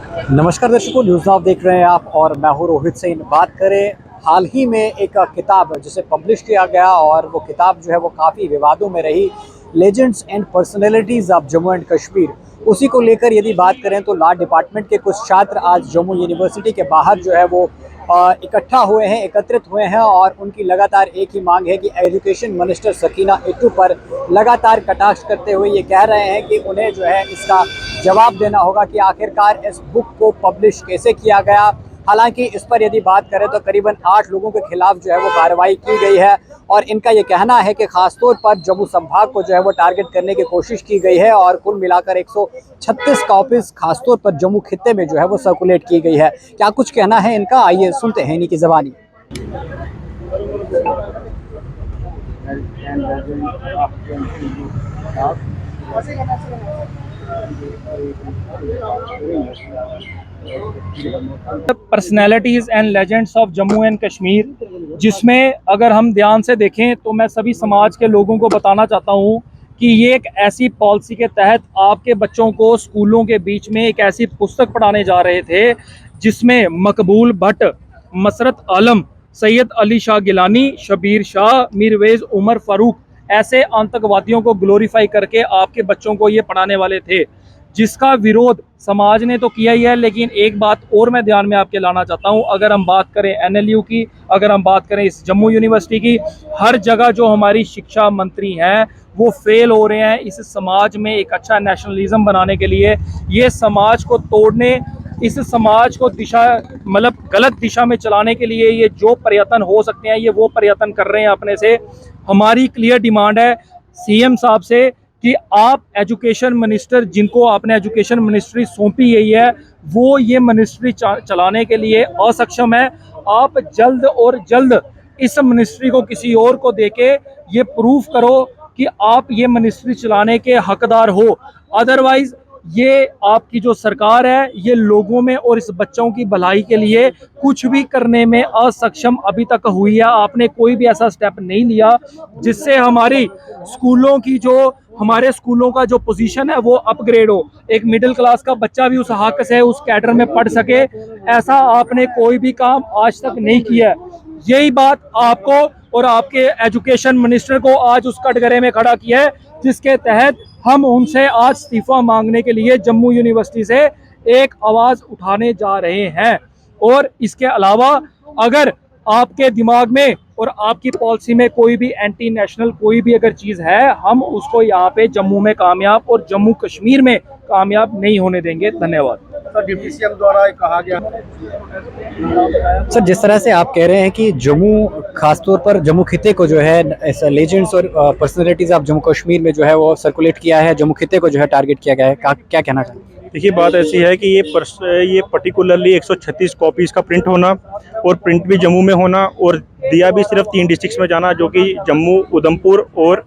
नमस्कार दर्शकों, news now देख रहे हैं आप और मैं हूं रोहित सिंह। बात करें हाल ही में एक किताब जिसे पब्लिश किया गया और वो किताब जो है वो काफ़ी विवादों में रही, legends and personalities of Jammu and Kashmir. उसी को लेकर यदि बात करें तो लॉ डिपार्टमेंट के कुछ छात्र आज जम्मू यूनिवर्सिटी के बाहर जो है वो इकट्ठा हुए हैं, एकत्रित हुए हैं और उनकी लगातार एक ही मांग है कि एजुकेशन मिनिस्टर सकीना इत्तू पर लगातार कटाक्ष करते हुए ये कह रहे हैं कि उन्हें जो है इसका जवाब देना होगा कि आखिरकार इस बुक को पब्लिश कैसे किया गया। हालांकि इस पर यदि बात करें तो करीबन 8 लोगों के खिलाफ जो है वो कार्रवाई की गई है और इनका ये कहना है कि खासतौर पर जम्मू संभाग को जो है वो टारगेट करने की कोशिश की गई है और कुल मिलाकर 136 कॉपीज खासतौर पर जम्मू खित्ते में जो है वो सर्कुलेट की गई है। क्या कुछ कहना है इनका, आइए सुनते हैं इन्हीं की ज़बानी। Personalities and legends of Jammu and Kashmir, जिसमें अगर हम ध्यान से देखें तो मैं सभी समाज के लोगों को बताना चाहता हूँ कि ये एक ऐसी पॉलिसी के तहत आपके बच्चों को स्कूलों के बीच में एक ऐसी पुस्तक पढ़ाने जा रहे थे जिसमें मकबूल भट्ट, मसरत आलम, सैयद अली शाह गिलानी, शबीर शाह, मीरवेज़ उमर फ़ारूक ऐसे आतंकवादियों को ग्लोरीफाई करके आपके बच्चों को ये पढ़ाने वाले थे, जिसका विरोध समाज ने तो किया ही है। लेकिन एक बात और मैं ध्यान में आपके लाना चाहता हूँ, अगर हम बात करें एनएलयू की, अगर हम बात करें इस जम्मू यूनिवर्सिटी की, हर जगह जो हमारी शिक्षा मंत्री हैं वो फेल हो रहे हैं इस समाज में एक अच्छा नेशनलिज्म बनाने के लिए। ये समाज को तोड़ने, इस समाज को दिशा मतलब गलत दिशा में चलाने के लिए ये जो प्रयत्न हो सकते हैं ये वो प्रयत्न कर रहे हैं अपने से। हमारी क्लियर डिमांड है सीएम साहब से कि आप एजुकेशन मिनिस्टर, जिनको आपने एजुकेशन मिनिस्ट्री सौंपी गई है, वो ये मिनिस्ट्री चलाने के लिए असक्षम है। आप जल्द और जल्द इस मिनिस्ट्री को किसी और को देके ये प्रूफ करो कि आप ये मिनिस्ट्री चलाने के हकदार हो। अदरवाइज ये आपकी जो सरकार है ये लोगों में और इस बच्चों की भलाई के लिए कुछ भी करने में असक्षम अभी तक हुई है। आपने कोई भी ऐसा स्टेप नहीं लिया जिससे हमारी स्कूलों की जो हमारे स्कूलों का जो पोजीशन है वो अपग्रेड हो, एक मिडिल क्लास का बच्चा भी उस हक से उस कैडर में पढ़ सके। ऐसा आपने कोई भी काम आज तक नहीं किया। यही बात आपको और आपके एजुकेशन मिनिस्टर को आज उस कटघरे में खड़ा किया है जिसके तहत हम उनसे आज इस्तीफा मांगने के लिए जम्मू यूनिवर्सिटी से एक आवाज़ उठाने जा रहे हैं। और इसके अलावा अगर आपके दिमाग में और आपकी पॉलिसी में कोई भी एंटी नेशनल कोई भी अगर चीज़ है, हम उसको यहाँ पे जम्मू में कामयाब और जम्मू कश्मीर में कामयाब नहीं होने देंगे। धन्यवाद। सर, डिप्टी सीएम द्वारा कहा गया। सर, जिस तरह से आप कह रहे हैं कि जम्मू खासतौर पर जम्मू खित्ते को जो है लेजेंड्स और पर्सनैलिटीज़ ऑफ जम्मू कश्मीर में जो है वो सर्कुलेट किया है, जम्मू खित्ते को जो है टारगेट किया गया है, क्या कहना चाहेंगे? देखिए, बात ऐसी है कि ये पर्टिकुलरली 136 कॉपीज़ का प्रिंट होना और प्रिंट भी जम्मू में होना और दिया भी सिर्फ 3 डिस्ट्रिक्ट्स में जाना, जो कि जम्मू, उधमपुर और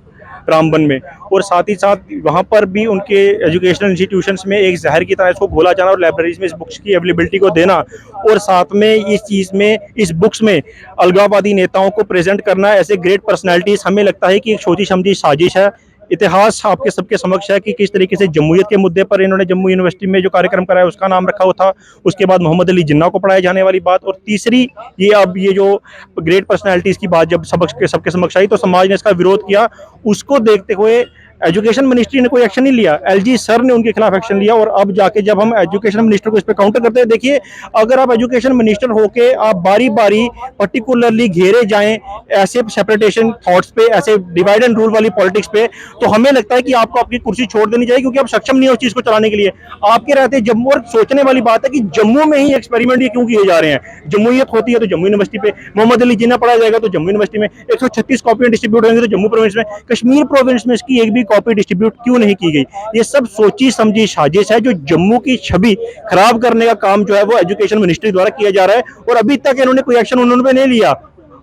रामबन में, और साथ ही साथ वहाँ पर भी उनके एजुकेशनल इंस्टीट्यूशंस में एक जहर की तरह इसको घोला जाना और लाइब्रेरीज में इस बुक्स की अवेलेबिलिटी को देना और साथ में इस चीज़ में, इस बुक्स में अलगाववादी नेताओं को प्रेजेंट करना, ऐसे ग्रेट पर्सनैलिटीज़। हमें लगता है कि एक सोची समझी साजिश है। इतिहास आपके सबके समक्ष है कि किस तरीके से जमहूरियत के मुद्दे पर इन्होंने जम्मू यूनिवर्सिटी में जो कार्यक्रम कराया उसका नाम रखा हुआ था, उसके बाद मोहम्मद अली जिन्ना को पढ़ाए जाने वाली बात, और तीसरी ये जो ग्रेट पर्सनैलिटीज़ की बात जब सबके समक्ष आई तो समाज ने इसका विरोध किया। उसको देखते हुए एजुकेशन मिनिस्ट्री ने कोई एक्शन नहीं लिया, एलजी सर ने उनके खिलाफ एक्शन लिया, और अब जाके जब हम एजुकेशन मिनिस्टर को इस पर काउंटर करते हैं, देखिए अगर आप एजुकेशन मिनिस्टर होके आप बारी बारी पर्टिकुलरली घेरे जाएं ऐसे सेपरेटेशन थॉट्स पे, ऐसे डिवाइड एंड रूल वाली पॉलिटिक्स पे, तो हमें लगता है कि आपको आपकी कुर्सी छोड़ देनी चाहिए, क्योंकि आप सक्षम नहीं हो उस चीज़ को चलाने के लिए। आपके रहते जम्मू, और सोचने वाली बात है कि जम्मू में ही एक्सपेरिमेंट ये क्यों किए जा रहे हैं। जम्मूयत होती है तो जम्मू यूनिवर्सिटी पे, मोहम्मद अली जिन्ना पढ़ाया जाएगा तो जम्मू यूनिवर्सिटी में, 136 कॉपियां डिस्ट्रीब्यूट होंगी तो जम्मू प्रोविंस में, कश्मीर प्रोविंस में इसकी एक भी कॉपी डिस्ट्रीब्यूट क्यों नहीं की गई। ये सब सोची समझी साजिश है जो जम्मू की छवि खराब करने का काम जो है वो एजुकेशन मिनिस्ट्री द्वारा किया जा रहा है, और अभी तक इन्होंने कोई एक्शन उन्होंने नहीं लिया।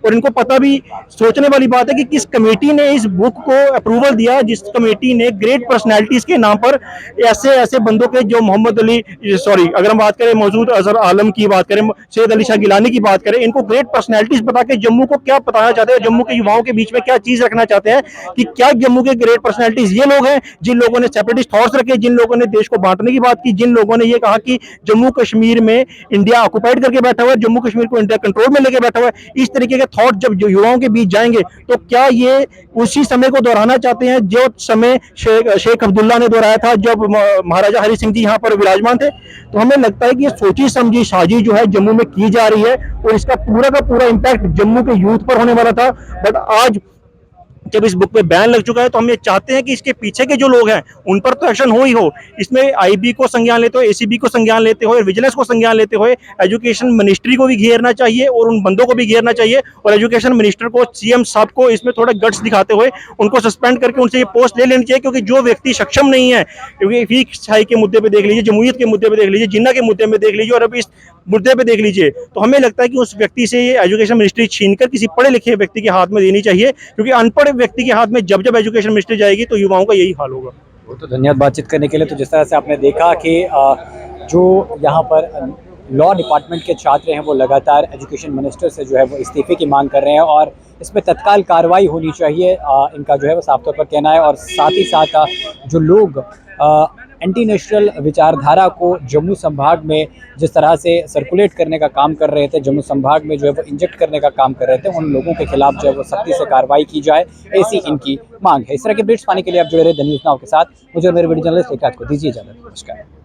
और इनको पता भी, सोचने वाली बात है कि किस कमेटी ने इस बुक को अप्रूवल दिया, जिस कमेटी ने ग्रेट पर्सनैलिटीज के नाम पर ऐसे ऐसे बंदों के, जो मोहम्मद अली, सॉरी अगर हम बात करें मौजूद अजहर आलम की बात करें, सैयद अली शाह गिलानी की बात करें, इनको ग्रेट पर्सनैलिटीज बता के जम्मू को क्या बताना चाहते हैं, जम्मू के युवाओं के बीच में क्या चीज रखना चाहते हैं कि क्या जम्मू के ग्रेट पर्सनैलिटीज ये लोग हैं जिन लोगों ने सेपरेटिस्ट थॉट्स रखे, जिन लोगों ने देश को बांटने की बात की, जिन लोगों ने ये कहा कि जम्मू कश्मीर में इंडिया ऑक्युपाइड करके बैठा हुआ है, जम्मू कश्मीर को इंडिया कंट्रोल में लेके बैठा हुआ है। इस तरीके के थॉट जब युवाओं के बीच जाएंगे तो क्या ये उसी समय को दोहराना चाहते हैं जो समय शेख अब्दुल्ला ने दोहराया था जब महाराजा हरि सिंह जी यहाँ पर विराजमान थे? तो हमें लगता है कि ये सोची समझी साजिश जो है जम्मू में की जा रही है और इसका पूरा का पूरा इम्पैक्ट जम्मू के यूथ पर होने वाला था। बट आज जब इस बुक पे बैन लग चुका है तो हम ये चाहते हैं कि इसके पीछे के जो लोग हैं उन पर तो एक्शन हो ही हो। इसमें आईबी को संज्ञान लेते हुए, एसीबी को संज्ञान लेते हुए, विजिलेंस को संज्ञान लेते हुए एजुकेशन मिनिस्ट्री को भी घेरना चाहिए और उन बंदों को भी घेरना चाहिए और एजुकेशन मिनिस्टर को, सीएम साहब को इसमें थोड़ा गट्स दिखाते हुए उनको सस्पेंड करके उनसे ये पोस्ट ले लेनी चाहिए। क्योंकि जो व्यक्ति सक्षम नहीं है, क्योंकि फीक शाही के मुद्दे पर देख लीजिए, जमहूरियत के मुद्दे पर देख लीजिए, जिन्ना के मुद्दे में देख लीजिए और अभी इस मुद्दे पे देख लीजिए, तो हमें लगता है कि उस व्यक्ति से ये एजुकेशन मिनिस्ट्री छीनकर किसी पढ़े लिखे व्यक्ति के हाथ में देनी चाहिए। क्योंकि अनपढ़ व्यक्ति के हाथ में जब जब एजुकेशन मिनिस्ट्री जाएगी तो युवाओं का यही हाल होगा। वो तो धन्यवाद बातचीत करने के लिए। तो जिस तरह से आपने देखा कि जो यहाँ पर लॉ डिपार्टमेंट के छात्र हैं वो लगातार एजुकेशन मिनिस्टर से जो है वो इस्तीफे की मांग कर रहे हैं और इसमें तत्काल कार्रवाई होनी चाहिए, इनका जो है वो साफ तौर पर कहना है। और साथ ही साथ जो लोग एंटी नेशनल विचारधारा को जम्मू संभाग में जिस तरह से सर्कुलेट करने का काम कर रहे थे, जम्मू संभाग में जो है वो इंजेक्ट करने का काम कर रहे थे, उन लोगों के खिलाफ जो है वो सख्ती से कार्रवाई की जाए, ऐसी इनकी मांग है। इस तरह के अपडेट्स पाने के लिए आप जुड़े रहे द न्यूज़ नाउ के साथ। मुझे और मेरे वीडियो जर्नलिस्ट एक रात को दीजिए इजाजत। नमस्कार।